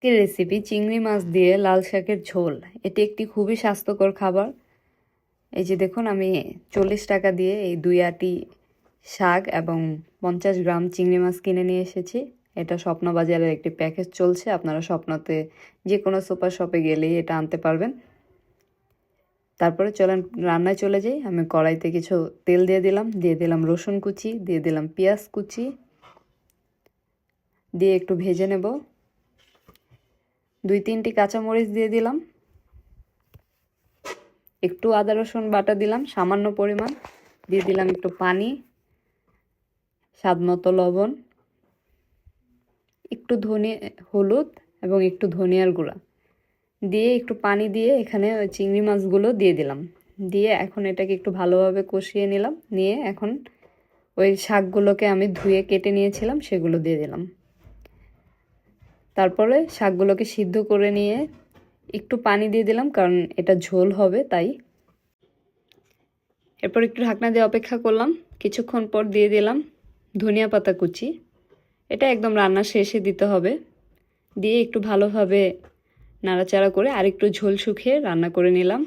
আজকের রেসিপি চিংড়ি মাছ দিয়ে লাল শাকের ঝোল। এটি একটি খুবই স্বাস্থ্যকর খাবার। এই যে দেখুন, আমি 40 টাকা দিয়ে এই 2 আটি শাক এবং 50 গ্রাম চিংড়ি মাছ কিনে নিয়ে এসেছি। এটা স্বপ্ন বাজারের একটি প্যাকেজ চলছে, আপনারা স্বপ্নতে যে কোনো সুপার শপে গেলেই এটা আনতে পারবেন। তারপরে চলেন রান্নায় চলে যাই। আমি কড়াইতে কিছু তেল দিয়ে দিলাম রসুন কুচি, দিয়ে দিলাম পেঁয়াজ কুচি, দিয়ে একটু ভেজে নেব। 2-3টি কাঁচামরিচ দিয়ে দিলাম, একটু আদা রসুন বাটা দিলাম সামান্য পরিমাণ, দিয়ে দিলাম একটু পানি, স্বাদমতো লবণ, একটু হলুদ এবং একটু ধনিয়ার গুঁড়া দিয়ে একটু পানি দিয়ে এখানে ওই চিংড়ি মাছগুলো দিয়ে দিলাম। দিয়ে এখন এটাকে একটু ভালোভাবে কষিয়ে নিলাম। নিয়ে এখন ওই শাকগুলোকে আমি ধুয়ে কেটে নিয়েছিলাম সেগুলো দিয়ে দিলাম। তারপরে শাকগুলোকে সিদ্ধ করে নিয়ে একটু পানি দিয়ে দিলাম, কারণ এটা ঝোল হবে তাই। এরপর একটু ঢাকনা দিয়ে অপেক্ষা করলাম। কিছুক্ষণ পর দিয়ে দিলাম ধনিয়া পাতা কুচি। এটা একদম রান্নার শেষে দিতে হবে। দিয়ে একটু ভালোভাবে নাড়াচাড়া করে আরেকটু ঝোল শুকিয়ে রান্না করে নিলাম।